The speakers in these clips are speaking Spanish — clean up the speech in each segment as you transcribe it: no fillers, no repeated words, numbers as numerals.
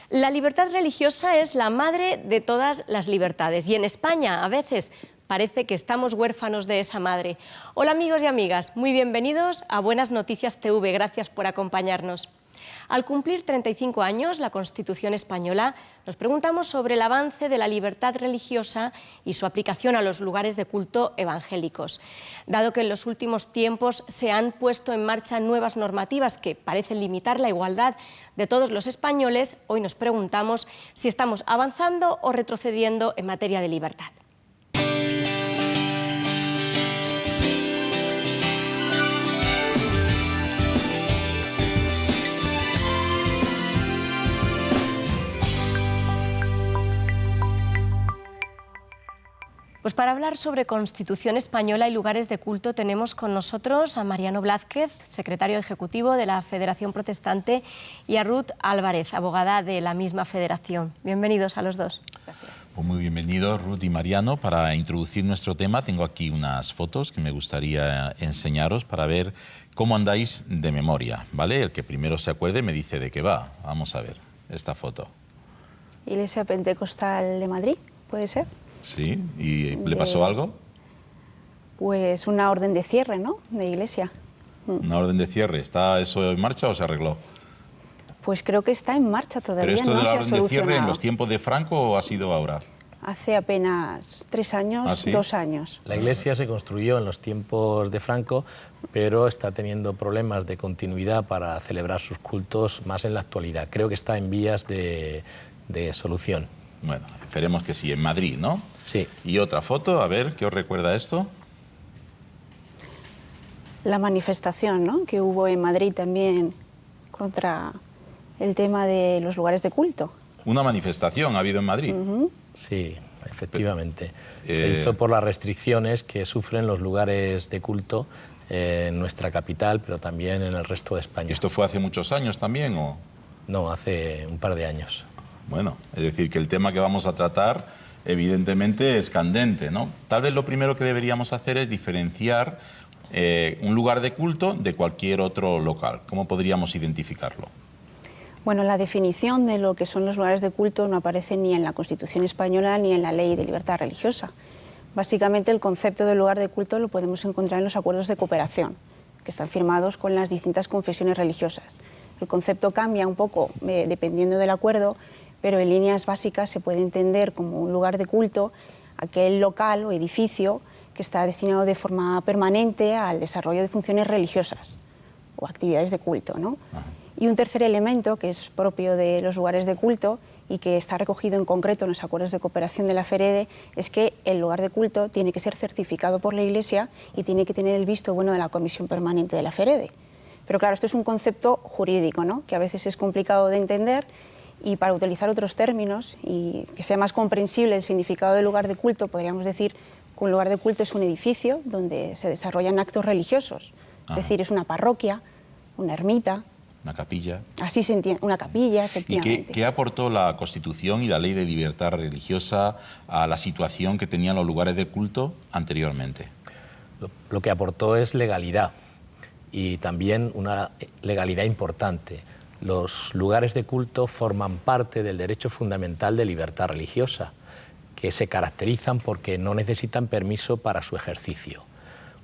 La libertad religiosa es la madre de todas las libertades y en España a veces parece que estamos huérfanos de esa madre. Hola amigos y amigas, muy bienvenidos a Buenas Noticias TV, gracias por acompañarnos. Al cumplir 35 años la Constitución española, nos preguntamos sobre el avance de la libertad religiosa y su aplicación a los lugares de culto evangélicos. Dado que en los últimos tiempos se han puesto en marcha nuevas normativas que parecen limitar la igualdad de todos los españoles, hoy nos preguntamos si estamos avanzando o retrocediendo en materia de libertad. Pues para hablar sobre Constitución española y lugares de culto tenemos con nosotros a Mariano Blázquez, secretario ejecutivo de la Federación Protestante, y a Ruth Álvarez, abogada de la misma federación. Bienvenidos a los dos. Gracias. Pues muy bienvenidos Ruth y Mariano. Para introducir nuestro tema tengo aquí unas fotos que me gustaría enseñaros para ver cómo andáis de memoria, ¿vale? El que primero se acuerde me dice de qué va. Vamos a ver esta foto. Iglesia Pentecostal de Madrid, ¿puede ser? Sí, ¿y le pasó algo? Pues una orden de cierre, ¿no?, de iglesia. ¿Una orden de cierre? ¿Está eso en marcha o se arregló? Pues creo que está en marcha todavía. ¿Pero esto no de la se ha orden de cierre en solucionado. los tiempos de Franco o ha sido ahora? Hace apenas 3 años, ¿Ah, sí? 2 años. La iglesia se construyó en los tiempos de Franco, pero está teniendo problemas de continuidad para celebrar sus cultos más en la actualidad. Creo que está en vías de solución. Bueno, esperemos que sí, en Madrid, ¿no? Sí. Y otra foto, a ver, ¿qué os recuerda esto? La manifestación, ¿no?, que hubo en Madrid también contra el tema de los lugares de culto. Una manifestación ha habido en Madrid. Sí, efectivamente. Se hizo por las restricciones que sufren los lugares de culto en nuestra capital, pero también en el resto de España. ¿Esto fue hace muchos años también o...? No, hace un par de años. Bueno, es decir, que el tema que vamos a tratar evidentemente es candente, ¿no? Tal vez lo primero que deberíamos hacer es diferenciar un lugar de culto de cualquier otro local. ¿Cómo podríamos identificarlo? Bueno, la definición de lo que son los lugares de culto no aparece ni en la Constitución española ni en la Ley de Libertad Religiosa. Básicamente el concepto de lugar de culto lo podemos encontrar en los acuerdos de cooperación, que están firmados con las distintas confesiones religiosas. El concepto cambia un poco dependiendo del acuerdo, pero en líneas básicas se puede entender como un lugar de culto aquel local o edificio que está destinado de forma permanente al desarrollo de funciones religiosas o actividades de culto, ¿no? Y un tercer elemento que es propio de los lugares de culto y que está recogido en concreto en los acuerdos de cooperación de la FEREDE es que el lugar de culto tiene que ser certificado por la Iglesia y tiene que tener el visto bueno de la Comisión Permanente de la FEREDE. Pero claro, esto es un concepto jurídico, ¿no?, que a veces es complicado de entender, y para utilizar otros términos y que sea más comprensible el significado del lugar de culto, podríamos decir que un lugar de culto es un edificio donde se desarrollan actos religiosos. Es decir, es una parroquia, una ermita. Una capilla. Así se entiende, una capilla, efectivamente. ¿Y qué aportó la Constitución y la Ley de Libertad Religiosa a la situación que tenían los lugares de culto anteriormente? Lo que aportó es legalidad, y también una legalidad importante. Los lugares de culto forman parte del derecho fundamental de libertad religiosa, que se caracterizan porque no necesitan permiso para su ejercicio.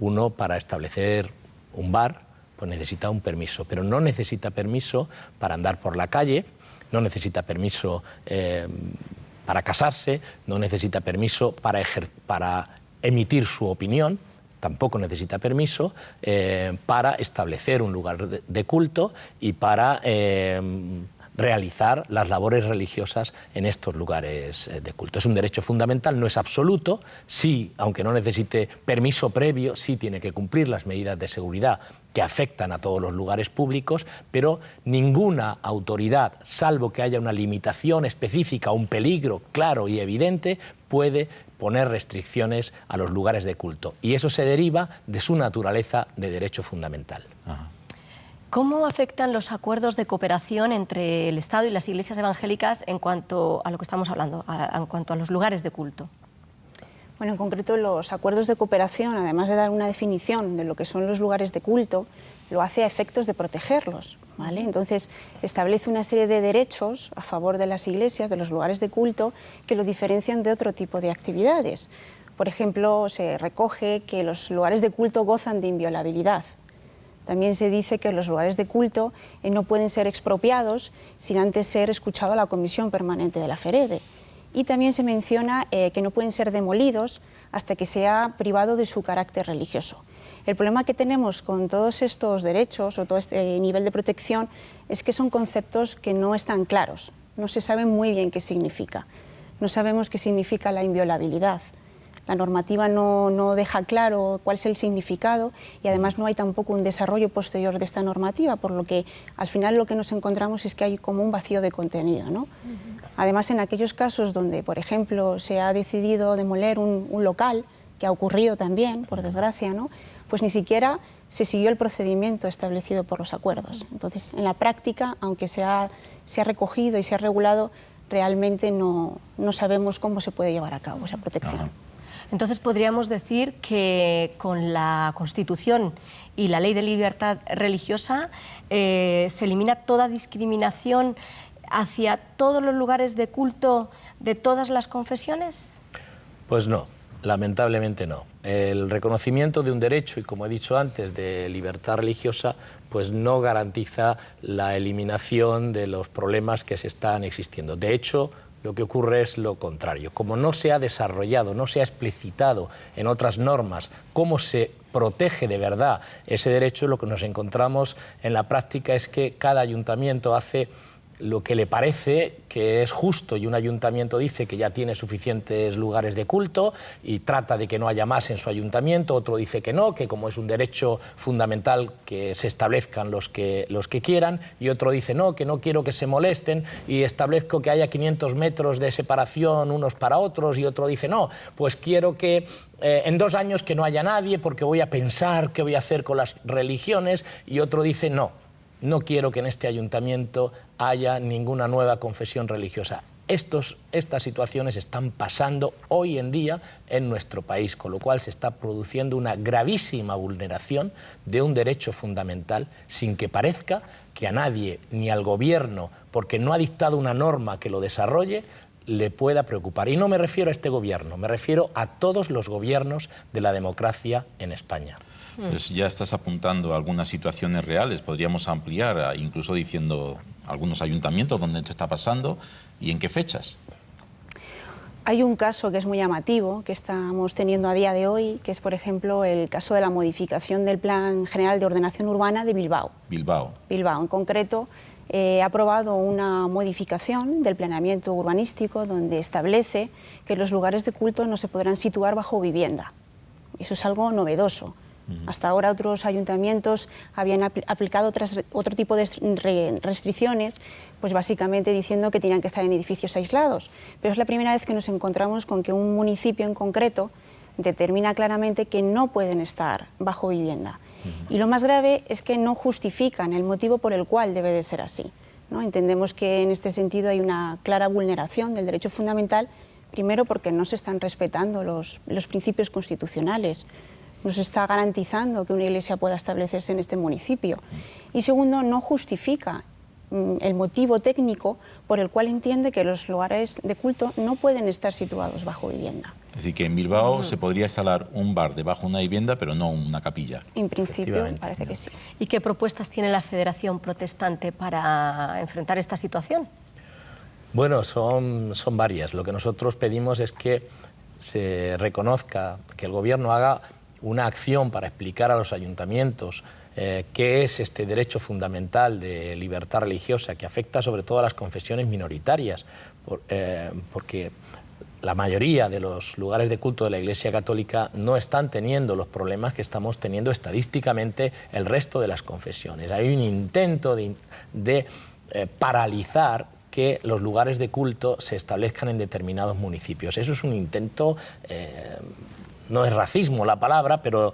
Uno, para establecer un bar, pues necesita un permiso, pero no necesita permiso para andar por la calle, no necesita permiso para casarse, no necesita permiso para emitir su opinión, tampoco necesita permiso para establecer un lugar de culto y para realizar las labores religiosas en estos lugares de culto. Es un derecho fundamental, no es absoluto, sí, aunque no necesite permiso previo, sí tiene que cumplir las medidas de seguridad que afectan a todos los lugares públicos, pero ninguna autoridad, salvo que haya una limitación específica, un peligro claro y evidente, puede poner restricciones a los lugares de culto. Y eso se deriva de su naturaleza de derecho fundamental. Ajá. ¿Cómo afectan los acuerdos de cooperación entre el Estado y las iglesias evangélicas en cuanto a lo que estamos hablando, en cuanto a los lugares de culto? Bueno, en concreto los acuerdos de cooperación, además de dar una definición de lo que son los lugares de culto, lo hace a efectos de protegerlos, ¿vale? Entonces, establece una serie de derechos a favor de las iglesias, de los lugares de culto, que lo diferencian de otro tipo de actividades. Por ejemplo, se recoge que los lugares de culto gozan de inviolabilidad. También se dice que los lugares de culto no pueden ser expropiados sin antes ser escuchado a la Comisión Permanente de la FEREDE. Y también se menciona que no pueden ser demolidos hasta que sea privado de su carácter religioso. El problema que tenemos con todos estos derechos o todo este nivel de protección es que son conceptos que no están claros, no se sabe muy bien qué significa. No sabemos qué significa la inviolabilidad. La normativa no deja claro cuál es el significado y además no hay tampoco un desarrollo posterior de esta normativa, por lo que al final lo que nos encontramos es que hay como un vacío de contenido, ¿no? Además, en aquellos casos donde, por ejemplo, se ha decidido demoler un local, que ha ocurrido también, por desgracia, ¿no?, pues ni siquiera se siguió el procedimiento establecido por los acuerdos. Entonces, en la práctica, aunque se ha recogido y se ha regulado, realmente no sabemos cómo se puede llevar a cabo esa protección. Entonces, podríamos decir que con la Constitución y la Ley de Libertad Religiosa se elimina toda discriminación hacia todos los lugares de culto de todas las confesiones. Pues no. Lamentablemente no. El reconocimiento de un derecho, y como he dicho antes, de libertad religiosa, pues no garantiza la eliminación de los problemas que se están existiendo. De hecho, lo que ocurre es lo contrario. Como no se ha desarrollado, no se ha explicitado en otras normas cómo se protege de verdad ese derecho, lo que nos encontramos en la práctica es que cada ayuntamiento hace lo que le parece que es justo, y un ayuntamiento dice que ya tiene suficientes lugares de culto y trata de que no haya más en su ayuntamiento, otro dice que no, que como es un derecho fundamental que se establezcan los que quieran, y otro dice no, que no quiero que se molesten y establezco que haya 500 metros de separación unos para otros, y otro dice no, pues quiero que en 2 años que no haya nadie porque voy a pensar qué voy a hacer con las religiones, y otro dice no quiero que en este ayuntamiento haya ninguna nueva confesión religiosa. Estas situaciones están pasando hoy en día en nuestro país, con lo cual se está produciendo una gravísima vulneración de un derecho fundamental sin que parezca que a nadie, ni al gobierno, porque no ha dictado una norma que lo desarrolle, le pueda preocupar. Y no me refiero a este gobierno, me refiero a todos los gobiernos de la democracia en España. Pues ya estás apuntando a algunas situaciones reales, podríamos ampliar, incluso diciendo algunos ayuntamientos donde esto está pasando y en qué fechas. Hay un caso que es muy llamativo, que estamos teniendo a día de hoy, que es, por ejemplo, el caso de la modificación del Plan General de Ordenación Urbana de Bilbao. Bilbao, en concreto, ha aprobado una modificación del planeamiento urbanístico donde establece que los lugares de culto no se podrán situar bajo vivienda. Eso es algo novedoso. Hasta ahora otros ayuntamientos habían aplicado otro tipo de restricciones, pues básicamente diciendo que tenían que estar en edificios aislados. Pero es la primera vez que nos encontramos con que un municipio en concreto determina claramente que no pueden estar bajo vivienda. Y lo más grave es que no justifican el motivo por el cual debe de ser así, ¿no? Entendemos que en este sentido hay una clara vulneración del derecho fundamental, primero porque no se están respetando los principios constitucionales, no se está garantizando que una iglesia pueda establecerse en este municipio, y segundo, no justifica el motivo técnico por el cual entiende que los lugares de culto no pueden estar situados bajo vivienda. Es decir, que en Bilbao se podría instalar un bar debajo de una vivienda, pero no una capilla. En principio, parece que sí. ¿Y qué propuestas tiene la Federación Protestante para enfrentar esta situación? Bueno, son varias. Lo que nosotros pedimos es que se reconozca, que el Gobierno haga una acción para explicar a los ayuntamientos qué es este derecho fundamental de libertad religiosa que afecta sobre todo a las confesiones minoritarias, porque la mayoría de los lugares de culto de la Iglesia Católica no están teniendo los problemas que estamos teniendo estadísticamente el resto de las confesiones. Hay un intento de paralizar que los lugares de culto se establezcan en determinados municipios. Eso es un intento no es racismo la palabra, pero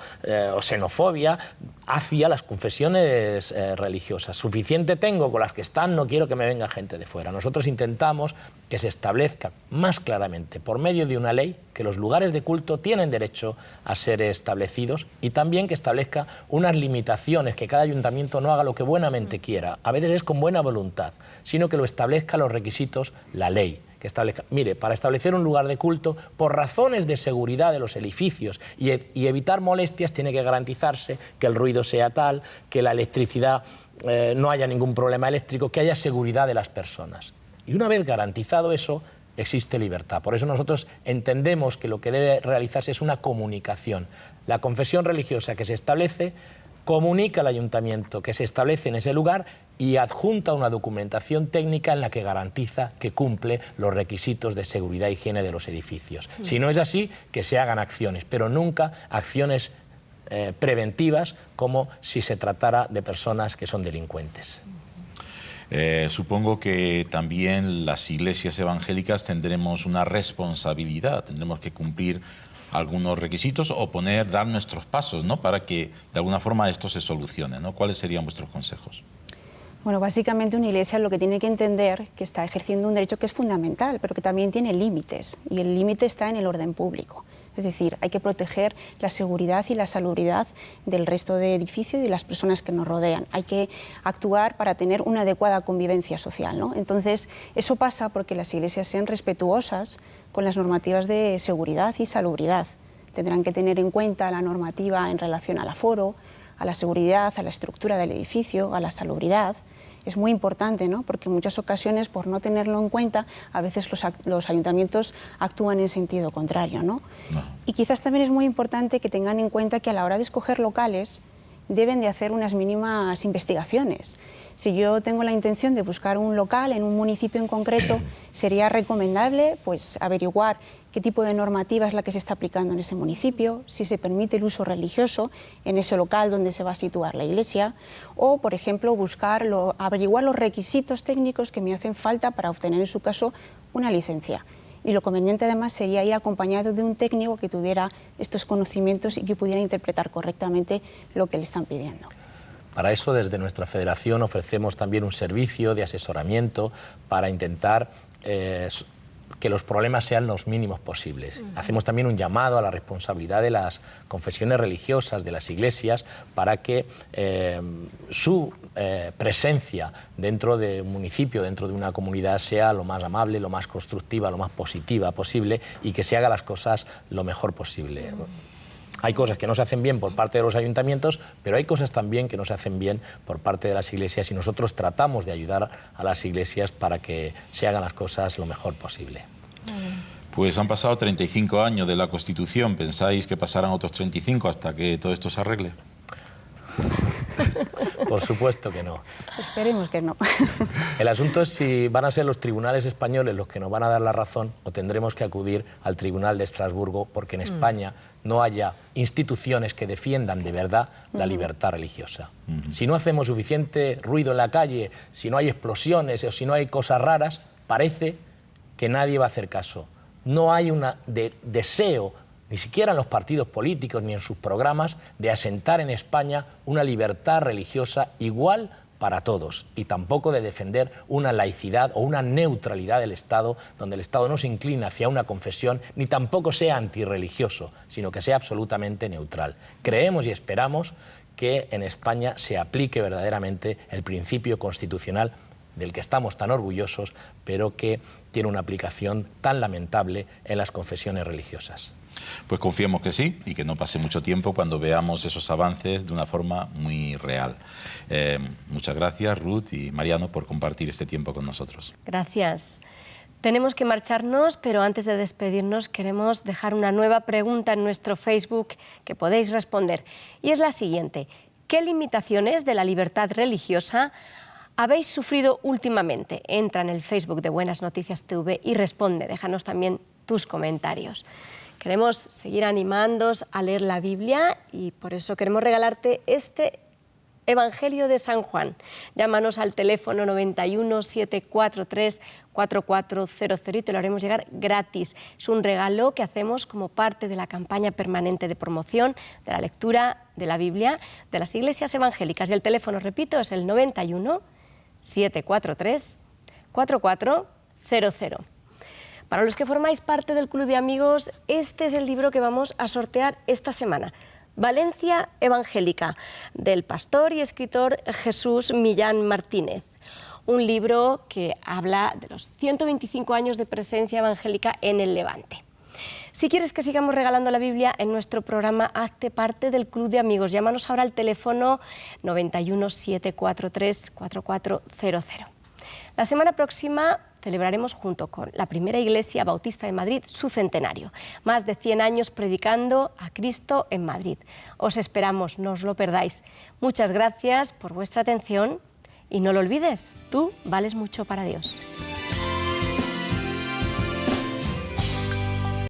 o xenofobia hacia las confesiones religiosas. Suficiente tengo con las que están, no quiero que me venga gente de fuera. Nosotros intentamos que se establezca más claramente, por medio de una ley, que los lugares de culto tienen derecho a ser establecidos y también que establezca unas limitaciones, que cada ayuntamiento no haga lo que buenamente quiera, a veces es con buena voluntad, sino que lo establezca los requisitos la ley. Que establezca, mire, para establecer un lugar de culto, por razones de seguridad de los edificios y evitar molestias, tiene que garantizarse que el ruido sea tal, que la electricidad no haya ningún problema eléctrico, que haya seguridad de las personas. Y una vez garantizado eso, existe libertad. Por eso nosotros entendemos que lo que debe realizarse es una comunicación. La confesión religiosa que se establece comunica al ayuntamiento que se establece en ese lugar y adjunta una documentación técnica en la que garantiza que cumple los requisitos de seguridad e higiene de los edificios. Si no es así, que se hagan acciones, pero nunca acciones preventivas como si se tratara de personas que son delincuentes. Supongo que también las iglesias evangélicas tendremos una responsabilidad, tendremos que cumplir algunos requisitos o dar nuestros pasos, ¿no?, para que de alguna forma esto se solucione, ¿no? ¿Cuáles serían vuestros consejos? Bueno, básicamente una iglesia lo que tiene que entender que está ejerciendo un derecho que es fundamental, pero que también tiene límites, y el límite está en el orden público. Es decir, hay que proteger la seguridad y la salubridad del resto de edificios y de las personas que nos rodean. Hay que actuar para tener una adecuada convivencia social, ¿no? Entonces, eso pasa porque las iglesias sean respetuosas con las normativas de seguridad y salubridad. Tendrán que tener en cuenta la normativa en relación al aforo, a la seguridad, a la estructura del edificio, a la salubridad. Es muy importante, ¿no?, porque en muchas ocasiones, por no tenerlo en cuenta, a veces los ayuntamientos actúan en sentido contrario, ¿no? Y quizás también es muy importante que tengan en cuenta que a la hora de escoger locales deben de hacer unas mínimas investigaciones. Si yo tengo la intención de buscar un local en un municipio en concreto, sería recomendable pues averiguar qué tipo de normativa es la que se está aplicando en ese municipio, si se permite el uso religioso en ese local donde se va a situar la iglesia, o, por ejemplo, averiguar los requisitos técnicos que me hacen falta para obtener, en su caso, una licencia. Y lo conveniente, además, sería ir acompañado de un técnico que tuviera estos conocimientos y que pudiera interpretar correctamente lo que le están pidiendo. Para eso, desde nuestra federación ofrecemos también un servicio de asesoramiento para intentar que los problemas sean los mínimos posibles. Hacemos también un llamado a la responsabilidad de las confesiones religiosas, de las iglesias, para que su presencia dentro de un municipio, dentro de una comunidad, sea lo más amable, lo más constructiva, lo más positiva posible y que se haga las cosas lo mejor posible. Hay cosas que no se hacen bien por parte de los ayuntamientos, pero hay cosas también que no se hacen bien por parte de las iglesias y nosotros tratamos de ayudar a las iglesias para que se hagan las cosas lo mejor posible. Pues han pasado 35 años de la Constitución. ¿Pensáis que pasarán otros 35 hasta que todo esto se arregle? Por supuesto que no. Esperemos que no. El asunto es si van a ser los tribunales españoles los que nos van a dar la razón o tendremos que acudir al Tribunal de Estrasburgo porque en España no haya instituciones que defiendan de verdad la libertad religiosa. Si no hacemos suficiente ruido en la calle, si no hay explosiones o si no hay cosas raras, parece que nadie va a hacer caso. No hay un deseo, ni siquiera en los partidos políticos ni en sus programas, de asentar en España una libertad religiosa igual para todos y tampoco de defender una laicidad o una neutralidad del Estado, donde el Estado no se inclina hacia una confesión ni tampoco sea antirreligioso, sino que sea absolutamente neutral. Creemos y esperamos que en España se aplique verdaderamente el principio constitucional del que estamos tan orgullosos, pero que tiene una aplicación tan lamentable en las confesiones religiosas. Pues confiemos que sí y que no pase mucho tiempo cuando veamos esos avances de una forma muy real. Muchas gracias, Ruth y Mariano, por compartir este tiempo con nosotros. Gracias. Tenemos que marcharnos, pero antes de despedirnos queremos dejar una nueva pregunta en nuestro Facebook que podéis responder. Y es la siguiente: ¿qué limitaciones de la libertad religiosa habéis sufrido últimamente? Entra en el Facebook de Buenas Noticias TV y responde. Déjanos también tus comentarios. Queremos seguir animándoos a leer la Biblia y por eso queremos regalarte este Evangelio de San Juan. Llámanos al teléfono 91 743 4400 y te lo haremos llegar gratis. Es un regalo que hacemos como parte de la campaña permanente de promoción de la lectura de la Biblia de las iglesias evangélicas. Y el teléfono, repito, es el 91 743 4400. Para los que formáis parte del Club de Amigos, este es el libro que vamos a sortear esta semana. Valencia Evangélica, del pastor y escritor Jesús Millán Martínez. Un libro que habla de los 125 años de presencia evangélica en el Levante. Si quieres que sigamos regalando la Biblia en nuestro programa, hazte parte del Club de Amigos. Llámanos ahora al teléfono 91 743 4400. La semana próxima celebraremos junto con la primera Iglesia Bautista de Madrid su centenario. Más de 100 años predicando a Cristo en Madrid. Os esperamos, no os lo perdáis. Muchas gracias por vuestra atención y no lo olvides, tú vales mucho para Dios.